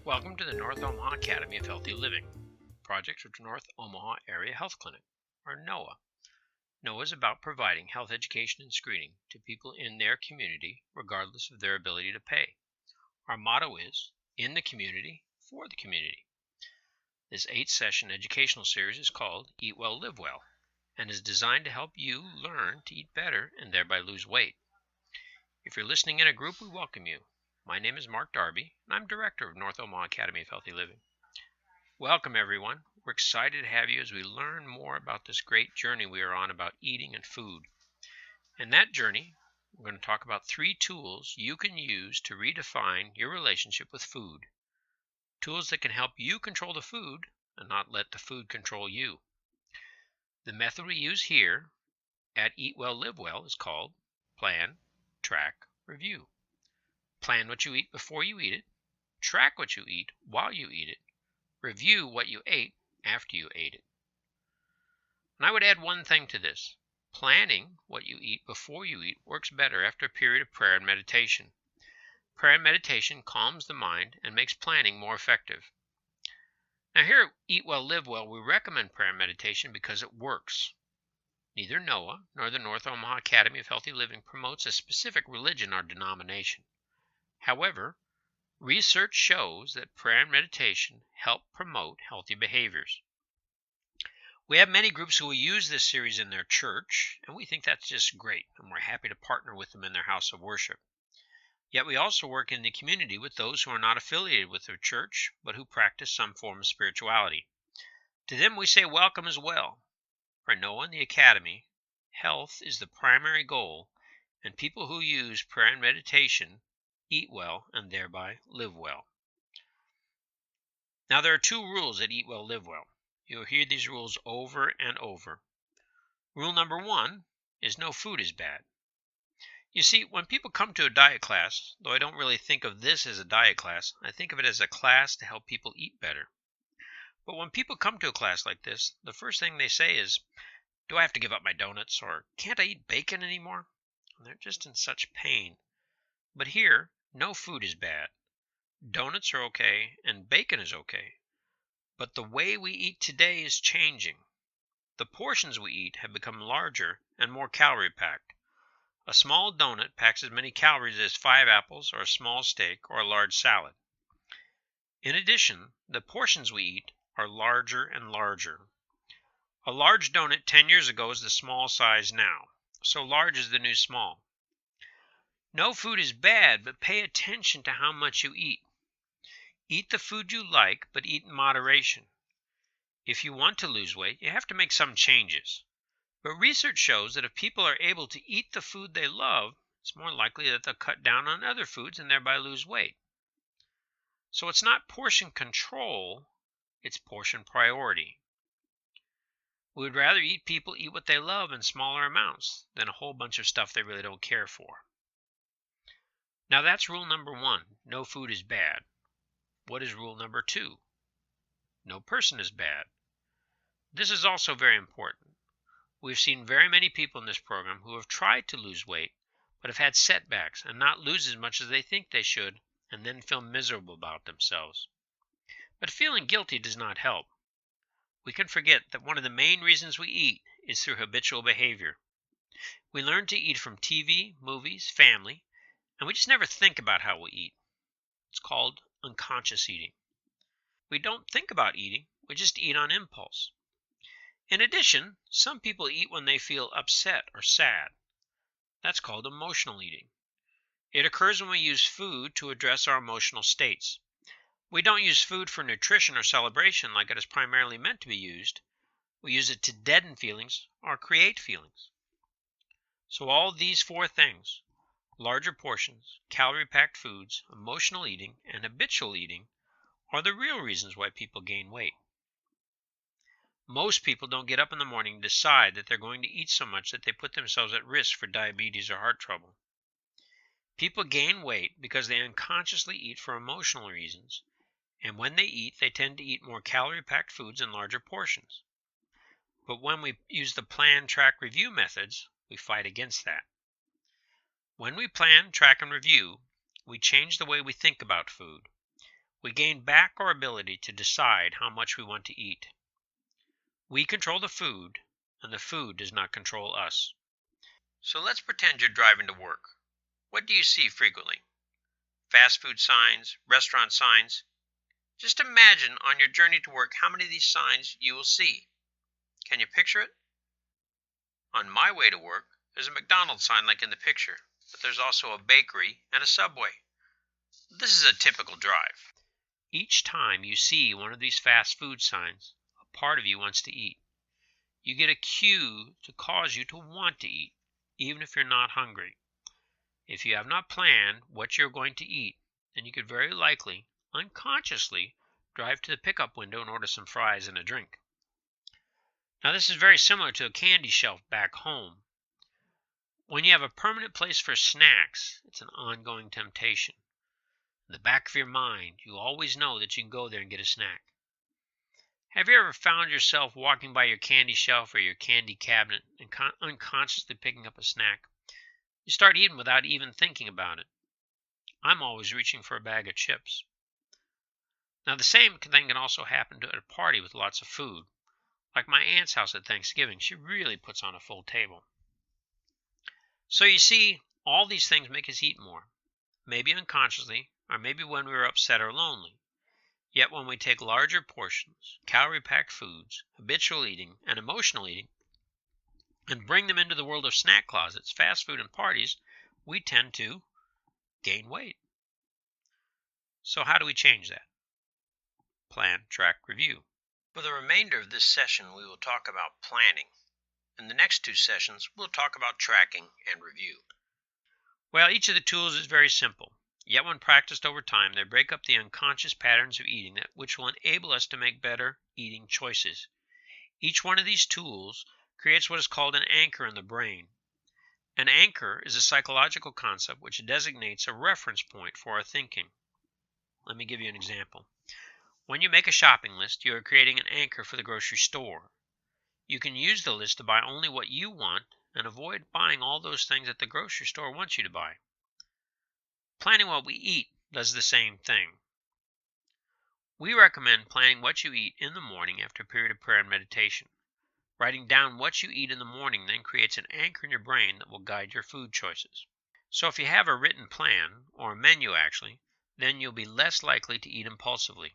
Welcome to the North Omaha Academy of Healthy Living, project of the North Omaha Area Health Clinic, or NOAA. NOAA is about providing health education and screening to people in their community, regardless of their ability to pay. Our motto is, in the community, for the community. This 8-session educational series is called Eat Well, Live Well, and is designed to help you learn to eat better and thereby lose weight. If you're listening in a group, we welcome you. My name is Mark Darby, and I'm Director of North Omaha Academy of Healthy Living. Welcome, everyone. We're excited to have you as we learn more about this great journey we are on about eating and food. In that journey, we're going to talk about 3 tools you can use to redefine your relationship with food. Tools that can help you control the food and not let the food control you. The method we use here at Eat Well, Live Well is called Plan, Track, Review. Plan what you eat before you eat it. Track what you eat while you eat it. Review what you ate after you ate it. And I would add one thing to this. Planning what you eat before you eat works better after a period of prayer and meditation. Prayer and meditation calms the mind and makes planning more effective. Now here at Eat Well, Live Well, we recommend prayer and meditation because it works. Neither NOAA nor the North Omaha Academy of Healthy Living promotes a specific religion or denomination. However, research shows that prayer and meditation help promote healthy behaviors. We have many groups who will use this series in their church, and we think that's just great, and we're happy to partner with them in their house of worship. Yet we also work in the community with those who are not affiliated with their church, but who practice some form of spirituality. To them we say welcome as well. For NOAA and the Academy, health is the primary goal, and people who use prayer and meditation eat well and thereby live well. Now there are 2 rules at Eat Well, Live Well. You'll hear these rules over and over. Rule number 1 is no food is bad. You see, when people come to a diet class, though I don't really think of this as a diet class, I think of it as a class to help people eat better. But when people come to a class like this, the first thing they say is, do I have to give up my donuts, or can't I eat bacon anymore? And they're just in such pain. But here, no food is bad. Donuts are okay, and bacon is okay. But the way we eat today is changing. The portions we eat have become larger and more calorie-packed. A small donut packs as many calories as 5 apples or a small steak or a large salad. In addition, the portions we eat are larger and larger. A large donut 10 years ago is the small size now, so large is the new small. No food is bad, but pay attention to how much you eat. Eat the food you like, but eat in moderation. If you want to lose weight, you have to make some changes. But research shows that if people are able to eat the food they love, it's more likely that they'll cut down on other foods and thereby lose weight. So it's not portion control, it's portion priority. We would rather people eat what they love in smaller amounts than a whole bunch of stuff they really don't care for. Now that's rule number 1, no food is bad. What is rule number 2? No person is bad. This is also very important. We've seen very many people in this program who have tried to lose weight, but have had setbacks and not lose as much as they think they should, and then feel miserable about themselves. But feeling guilty does not help. We can forget that one of the main reasons we eat is through habitual behavior. We learn to eat from TV, movies, family, and we just never think about how we eat. It's called unconscious eating. We don't think about eating, we just eat on impulse. In addition, some people eat when they feel upset or sad. That's called emotional eating. It occurs when we use food to address our emotional states. We don't use food for nutrition or celebration like it is primarily meant to be used. We use it to deaden feelings or create feelings. So all these 4 things, larger portions, calorie-packed foods, emotional eating, and habitual eating, are the real reasons why people gain weight. Most people don't get up in the morning and decide that they're going to eat so much that they put themselves at risk for diabetes or heart trouble. People gain weight because they unconsciously eat for emotional reasons, and when they eat, they tend to eat more calorie-packed foods in larger portions. But when we use the plan, track, review methods, we fight against that. When we plan, track, and review, we change the way we think about food. we gain back our ability to decide how much we want to eat. We control the food, and the food does not control us. So let's pretend you're driving to work. What do you see frequently? Fast food signs, restaurant signs. Just imagine on your journey to work how many of these signs you will see. Can you picture it? On my way to work, there's a McDonald's sign like in the picture, but there's also a bakery and a Subway. This is a typical drive. Each time you see one of these fast food signs, a part of you wants to eat. You get a cue to cause you to want to eat, even if you're not hungry. If you have not planned what you're going to eat, then you could very likely, unconsciously, drive to the pickup window and order some fries and a drink. Now, this is very similar to a candy shelf back home. When you have a permanent place for snacks, it's an ongoing temptation. In the back of your mind, you always know that you can go there and get a snack. Have you ever found yourself walking by your candy shelf or your candy cabinet and unconsciously picking up a snack? You start eating without even thinking about it. I'm always reaching for a bag of chips. Now, the same thing can also happen at a party with lots of food. Like my aunt's house at Thanksgiving, she really puts on a full table. So you see, all these things make us eat more, maybe unconsciously, or maybe when we are upset or lonely. Yet when we take larger portions, calorie-packed foods, habitual eating, and emotional eating, and bring them into the world of snack closets, fast food, and parties, we tend to gain weight. So how do we change that? Plan, track, review. For the remainder of this session, we will talk about planning. In the next two sessions, we'll talk about tracking and review. Well, each of the tools is very simple, yet when practiced over time, they break up the unconscious patterns of eating which will enable us to make better eating choices. Each one of these tools creates what is called an anchor in the brain. An anchor is a psychological concept which designates a reference point for our thinking. Let me give you an example. When you make a shopping list, you are creating an anchor for the grocery store. You can use the list to buy only what you want and avoid buying all those things that the grocery store wants you to buy. Planning what we eat does the same thing. We recommend planning what you eat in the morning after a period of prayer and meditation. Writing down what you eat in the morning then creates an anchor in your brain that will guide your food choices. So if you have a written plan, or a menu actually, then you'll be less likely to eat impulsively.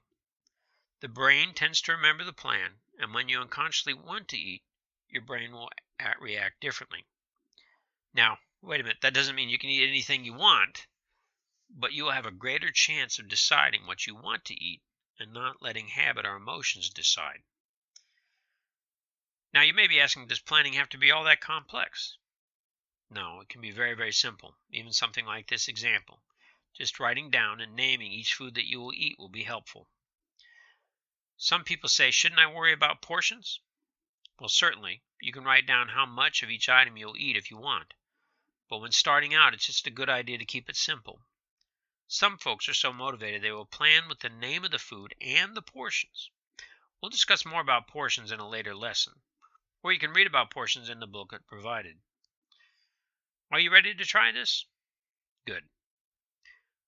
The brain tends to remember the plan, and when you unconsciously want to eat, your brain will react differently. Now, wait a minute, that doesn't mean you can eat anything you want, but you will have a greater chance of deciding what you want to eat and not letting habit or emotions decide. Now, you may be asking, does planning have to be all that complex? No, it can be very, very simple. Even something like this example. Just writing down and naming each food that you will eat will be helpful. Some people say, shouldn't I worry about portions? Well, certainly, you can write down how much of each item you'll eat if you want. But when starting out, it's just a good idea to keep it simple. Some folks are so motivated they will plan with the name of the food and the portions. We'll discuss more about portions in a later lesson, or you can read about portions in the booklet provided. Are you ready to try this? Good.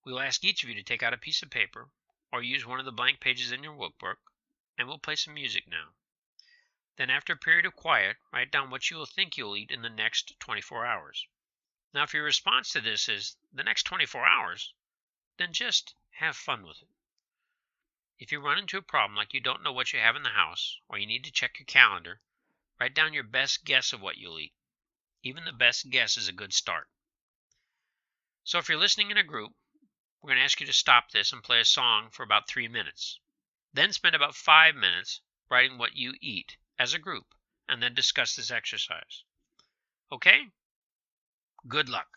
We will ask each of you to take out a piece of paper or use one of the blank pages in your workbook, and we'll play some music now. Then after a period of quiet, write down what you will think you'll eat in the next 24 hours. Now if your response to this is, the next 24 hours, then just have fun with it. If you run into a problem like you don't know what you have in the house, or you need to check your calendar, write down your best guess of what you'll eat. Even the best guess is a good start. So if you're listening in a group, we're going to ask you to stop this and play a song for about 3 minutes. Then spend about 5 minutes writing what you eat as a group, and then discuss this exercise. Okay? Good luck.